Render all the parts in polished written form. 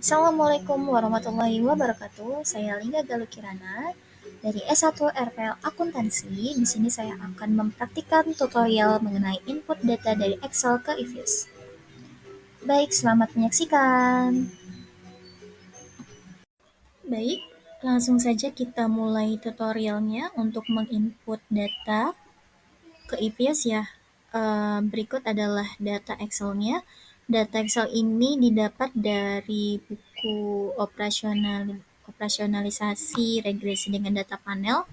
Assalamualaikum warahmatullahi wabarakatuh. Saya Lingga Galuh Kirana dari S1 RPL Akuntansi. Di sini saya akan mempraktikkan tutorial mengenai input data dari Excel ke EViews. Baik, selamat menyaksikan. Baik, langsung saja kita mulai tutorialnya untuk menginput data ke EViews ya. Berikut adalah data Excel-nya. Data Excel ini didapat dari buku operasionalisasi regresi dengan data panel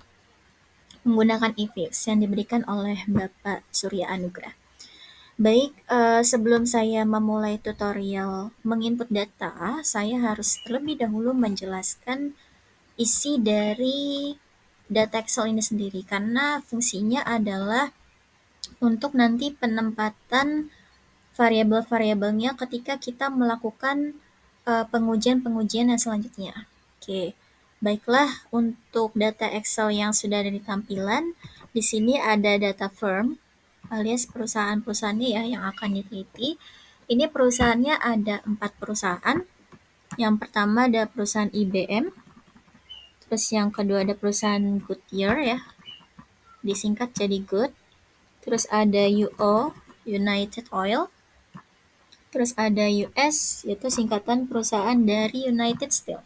menggunakan EViews yang diberikan oleh Bapak Surya Anugrah. Baik, sebelum saya memulai tutorial menginput data, saya harus terlebih dahulu menjelaskan isi dari data Excel ini sendiri karena fungsinya adalah untuk nanti penempatan variabel-variabelnya ketika kita melakukan pengujian-pengujian yang selanjutnya. Oke, baiklah untuk data Excel yang sudah ada di tampilan, di sini ada data firm alias perusahaan-perusahaannya ya yang akan diteliti. Ini perusahaannya ada 4 perusahaan. Yang pertama ada perusahaan IBM, terus yang kedua ada perusahaan Goodyear ya, disingkat jadi Good. Terus ada UO, United Oil. Terus ada US, yaitu singkatan perusahaan dari United Steel.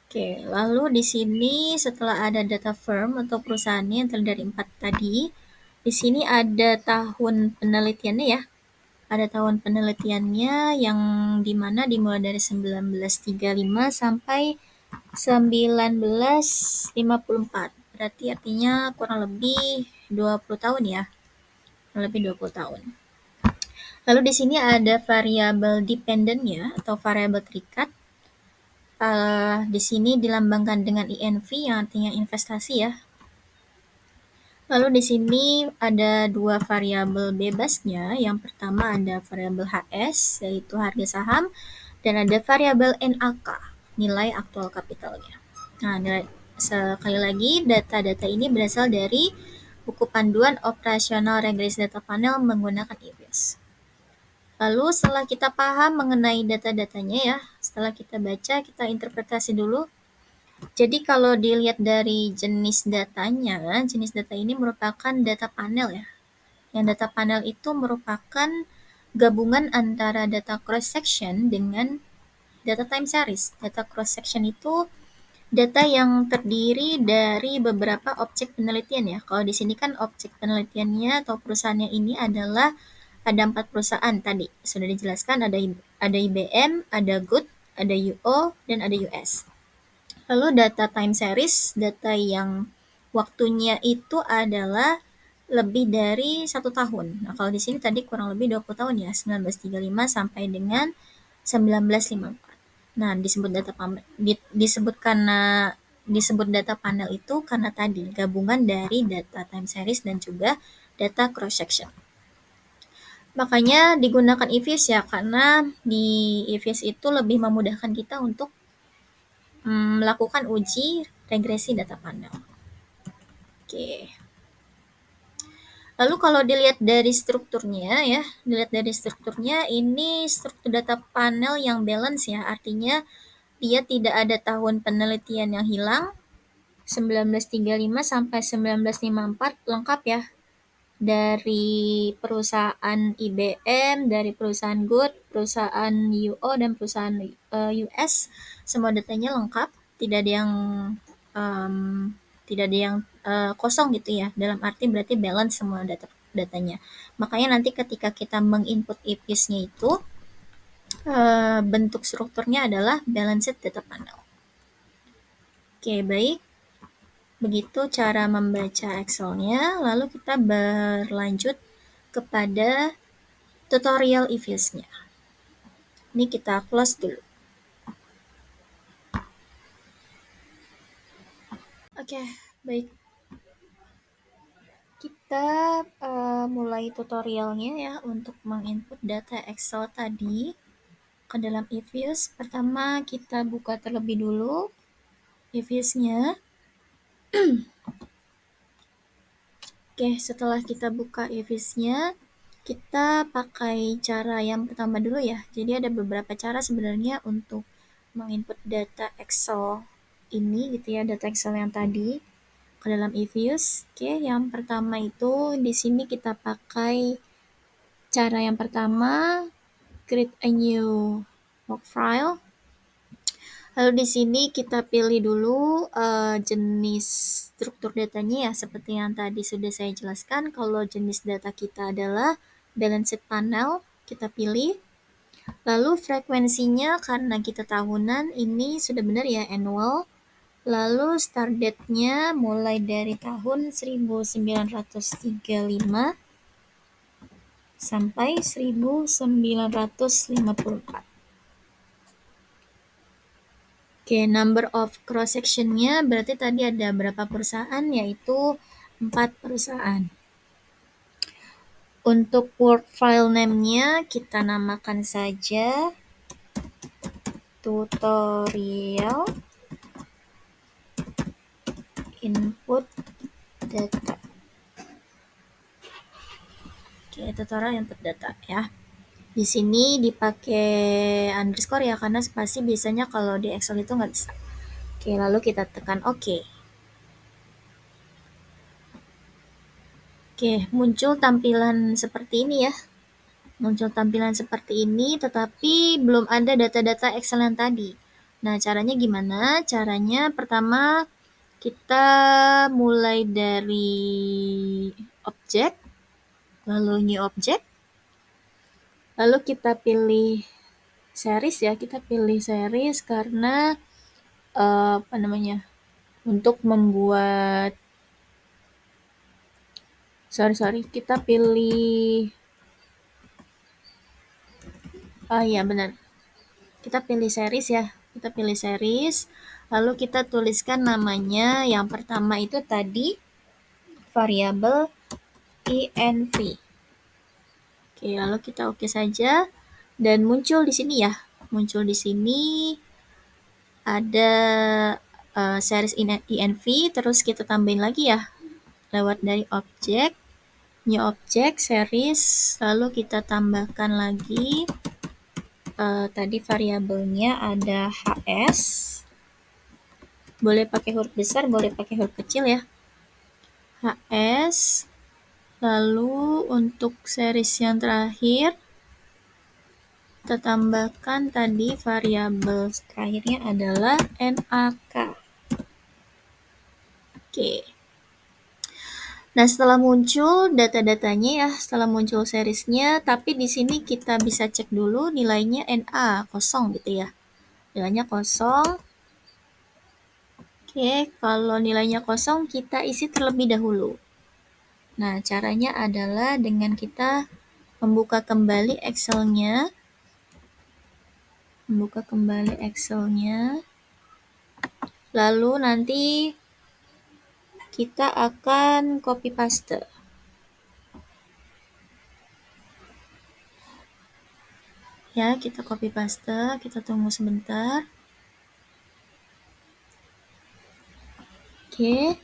Oke, lalu di sini setelah ada data firm atau perusahaannya yang terdiri dari 4 tadi, di sini ada tahun penelitiannya ya. Ada tahun penelitiannya yang dimana dimulai dari 1935 sampai 1954. Berarti artinya kurang lebih 20 tahun ya. Kurang lebih 20 tahun. Lalu di sini ada variabel dependent-nya atau variabel terikat. Di sini dilambangkan dengan INV yang artinya investasi ya. Lalu di sini ada dua variabel bebasnya. Yang pertama ada variabel HS yaitu harga saham dan ada variabel NAK, nilai aktual kapitalnya. Nah, sekali lagi data-data ini berasal dari buku panduan operasional regresi data panel menggunakan EViews. Lalu setelah kita paham mengenai data-datanya ya, setelah kita baca, kita interpretasi dulu. Jadi kalau dilihat dari jenis datanya, jenis data ini merupakan data panel ya. Yang data panel itu merupakan gabungan antara data cross section dengan data time series. Data cross section itu data yang terdiri dari beberapa objek penelitian ya. Kalau di sini kan objek penelitiannya atau perusahaannya ini adalah ada 4 perusahaan tadi. Sudah dijelaskan ada IBM, ada Good, ada UO, dan ada US. Lalu data time series, data yang waktunya itu adalah lebih dari 1 tahun. Nah, kalau di sini tadi kurang lebih 20 tahun ya, 1935 sampai dengan 1954. Nah, disebut data panel itu karena tadi gabungan dari data time series dan juga data cross section. Makanya digunakan EViews ya, karena di EViews itu lebih memudahkan kita untuk melakukan uji regresi data panel. Oke. Lalu kalau dilihat dari strukturnya ya, ini struktur data panel yang balance ya, artinya dia tidak ada tahun penelitian yang hilang, 1935 sampai 1954 lengkap ya. Dari perusahaan IBM, dari perusahaan Good, perusahaan UO, dan perusahaan US, semua datanya lengkap, tidak ada yang kosong gitu ya. Dalam arti berarti balance semua datanya. Makanya nanti ketika kita menginput EViews-nya itu bentuk strukturnya adalah balanced data panel. Oke, baik. Begitu cara membaca Excel-nya, lalu kita berlanjut kepada tutorial EViews-nya. Ini kita close dulu. Oke, baik. Kita mulai tutorialnya ya untuk menginput data Excel tadi ke dalam EViews. Pertama kita buka terlebih dulu EViews-nya. Oke, setelah kita buka EViews-nya, Kita pakai cara yang pertama dulu ya. Jadi ada beberapa cara sebenarnya untuk menginput data Excel ini gitu ya, data Excel yang tadi ke dalam eViews. Oke, yang pertama itu di sini kita pakai cara yang pertama, create a new work file. Lalu di sini kita pilih dulu jenis struktur datanya ya, seperti yang tadi sudah saya jelaskan. Kalau jenis data kita adalah balance sheet panel, kita pilih. Lalu frekuensinya karena kita tahunan, ini sudah benar ya, annual. Lalu start date-nya mulai dari tahun 1935 sampai 1954. Oke, number of cross section-nya berarti tadi ada berapa perusahaan, yaitu 4 perusahaan. Untuk work file name-nya kita namakan saja tutorial input data. Oke, tutorial input data ya. Di sini dipakai underscore ya, karena spasi biasanya kalau di Excel itu nggak bisa. Oke, lalu kita tekan OK. Oke, muncul tampilan seperti ini ya. Muncul tampilan seperti ini, tetapi belum ada data-data Excel yang tadi. Nah, caranya gimana? Caranya pertama, kita mulai dari objek, lalu new object, lalu kita pilih series ya. Kita pilih series karena apa namanya? Untuk membuat kita pilih iya benar. Kita pilih series ya. Kita pilih series, lalu kita tuliskan namanya. Yang pertama itu tadi variabel env. Oke, lalu kita oke saja dan muncul di sini ya. Muncul di sini ada series env, terus kita tambahin lagi ya lewat dari objek, new object, series, lalu kita tambahkan lagi tadi variabelnya ada HS. Boleh pakai huruf besar, boleh pakai huruf kecil ya. HS. Lalu untuk series yang terakhir, kita tambahkan tadi variabel terakhirnya adalah NAK. Oke. Nah, setelah muncul data-datanya ya, setelah muncul seriesnya, tapi di sini kita bisa cek dulu nilainya NA kosong gitu ya. Nilainya kosong. Oke, kalau nilainya kosong kita isi terlebih dahulu. Nah, caranya adalah dengan kita membuka kembali Excel-nya. Lalu nanti kita akan copy paste. Ya, kita copy paste, kita tunggu sebentar. Oke.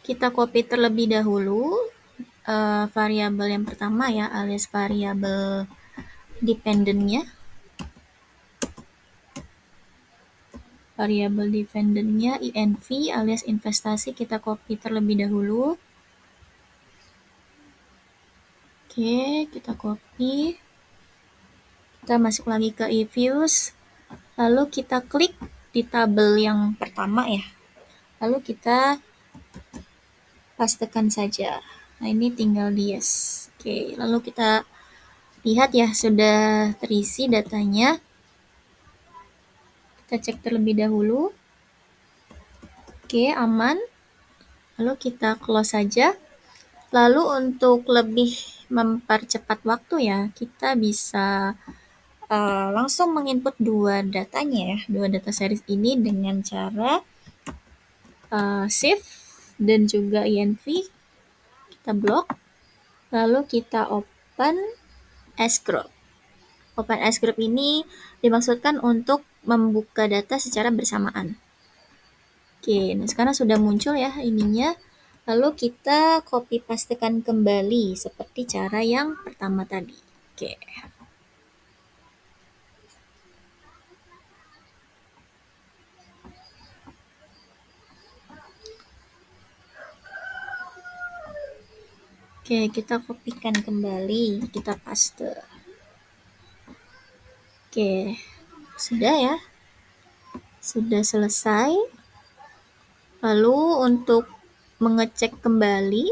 Kita copy terlebih dahulu variabel yang pertama ya, alias variabel dependent-nya. Variabel dependent-nya env alias investasi kita copy terlebih dahulu. Oke, kita copy. Kita masuk lagi ke eViews. Lalu kita klik di tabel yang pertama ya. Lalu kita pastekan saja. Nah, ini tinggal di yes. Oke, lalu kita lihat ya, sudah terisi datanya. Kita cek terlebih dahulu. Oke, aman. Lalu kita close saja. Lalu untuk lebih mempercepat waktu ya, kita bisa langsung menginput dua datanya ya, dua data series ini dengan cara shift dan juga env. Kita blok. Lalu kita open as group. Open as group ini dimaksudkan untuk membuka data secara bersamaan. Oke, nah sekarang sudah muncul ya ininya. Lalu kita copy pastekan kembali seperti cara yang pertama tadi. Oke. Oke, kita kopikan kembali, kita paste. Oke, sudah ya. Sudah selesai. Lalu untuk mengecek kembali,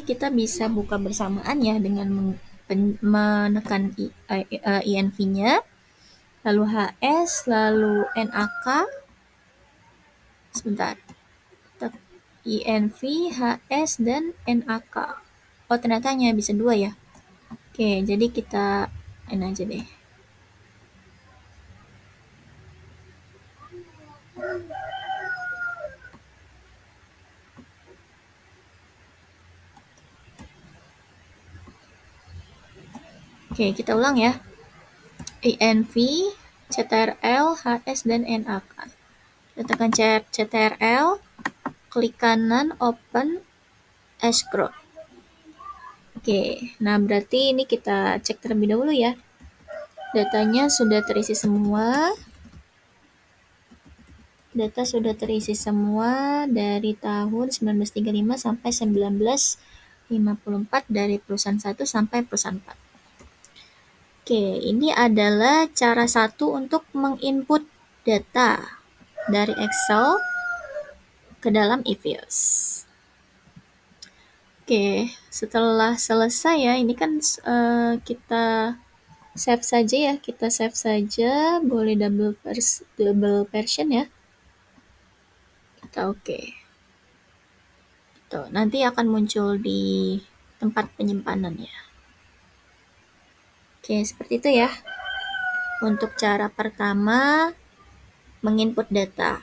kita bisa buka bersamaan ya dengan menekan INV-nya, lalu HS, lalu NAK. Sebentar. INV, HS, dan NAK. Oh, ternyata hanya bisa 2 ya. Oke, jadi kita ini aja deh. Oke, kita ulang ya. INV, CTRL, HS, dan NAK. Kita tekan CTRL, klik kanan, open, scroll. Oke, nah berarti ini kita cek terlebih dahulu ya. Datanya sudah terisi semua. Data sudah terisi semua dari tahun 1935 sampai 1954 dari perusahaan 1 sampai perusahaan 4. Oke, ini adalah cara satu untuk menginput data dari Excel ke dalam EVIOS. Oke, setelah selesai ya, ini kan kita save saja ya, boleh double version ya. Kita oke. Tuh, nanti akan muncul di tempat penyimpanan ya. Oke, seperti itu ya. Untuk cara pertama, menginput data.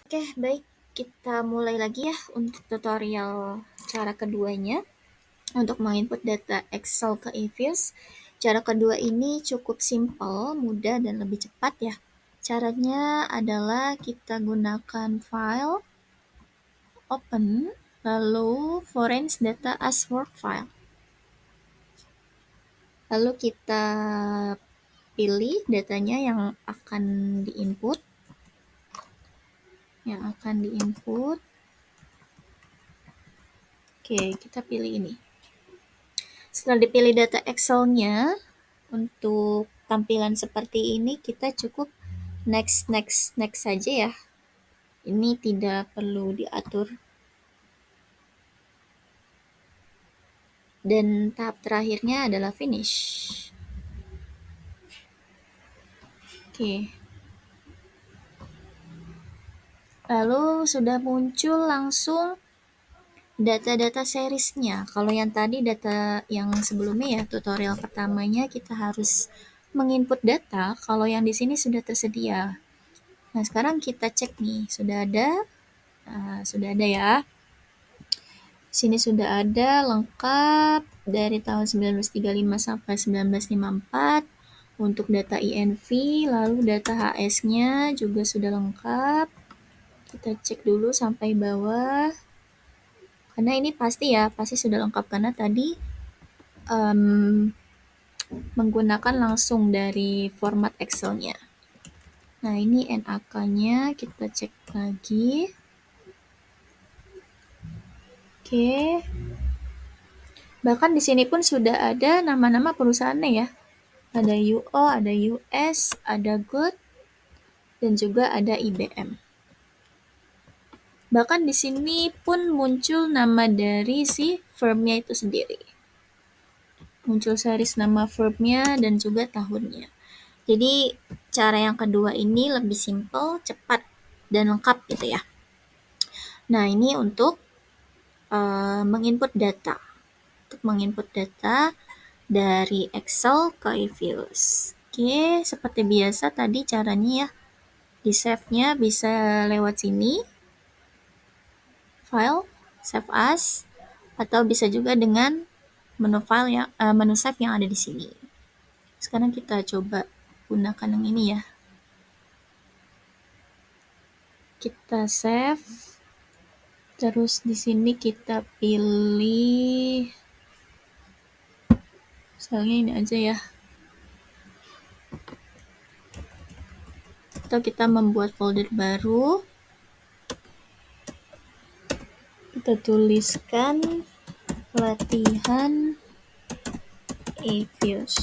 Oke, baik. Kita mulai lagi ya untuk tutorial cara keduanya. Untuk menginput data Excel ke EVIOS, cara kedua ini cukup simpel, mudah, dan lebih cepat ya. Caranya adalah kita gunakan file, open, lalu foreign data as work file. Lalu kita pilih datanya yang akan diinput. Oke, kita pilih ini. Setelah dipilih data Excel-nya, untuk tampilan seperti ini kita cukup next saja ya. Ini tidak perlu diatur. Dan tahap terakhirnya adalah finish. Oke. Lalu sudah muncul langsung data-data seriesnya. Kalau yang tadi data yang sebelumnya ya, tutorial pertamanya kita harus menginput data, kalau yang di sini sudah tersedia. Nah, sekarang kita cek nih, sudah ada ya. Sini sudah ada lengkap dari tahun 1935 sampai 1954 untuk data INV, lalu data HS-nya juga sudah lengkap. Kita cek dulu sampai bawah. Karena ini pasti sudah lengkap karena tadi menggunakan langsung dari format Excel-nya. Nah, ini NAK-nya kita cek lagi. Oke. Bahkan di sini pun sudah ada nama-nama perusahaannya ya. Ada UO, ada US, ada Good, dan juga ada IBM. Bahkan di sini pun muncul nama dari si firmnya itu sendiri. Muncul series nama firmnya dan juga tahunnya. Jadi cara yang kedua ini lebih simple, cepat, dan lengkap gitu ya. Nah, ini untuk menginput data. Untuk menginput data dari Excel ke EVIOS. Oke, seperti biasa tadi caranya ya. Di save-nya bisa lewat sini. File, save as, atau bisa juga dengan menu save yang ada di sini. Sekarang kita coba gunakan yang ini ya. Kita save, terus di sini kita pilih, misalnya ini aja ya. Atau kita membuat folder baru, kita tuliskan latihan EViews.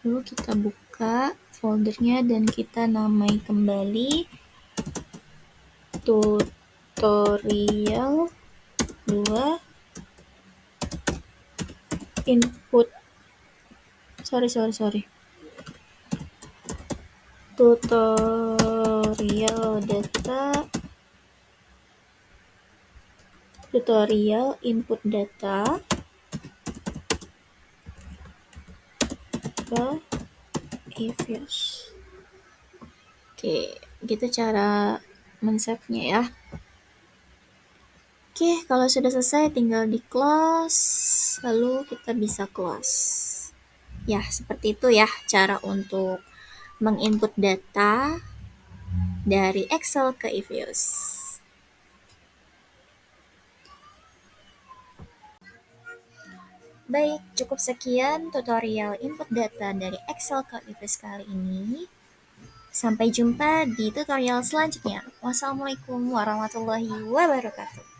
Lalu kita buka foldernya dan kita namai kembali tutorial 2 input tutorial input data ke EViews. Oke, gitu cara men-save-nya ya. Oke, kalau sudah selesai tinggal di close, lalu kita bisa close. Ya, seperti itu ya cara untuk menginput data dari Excel ke EViews. Baik, cukup sekian tutorial input data dari Excel ke EViews kali ini. Sampai jumpa di tutorial selanjutnya. Wassalamualaikum warahmatullahi wabarakatuh.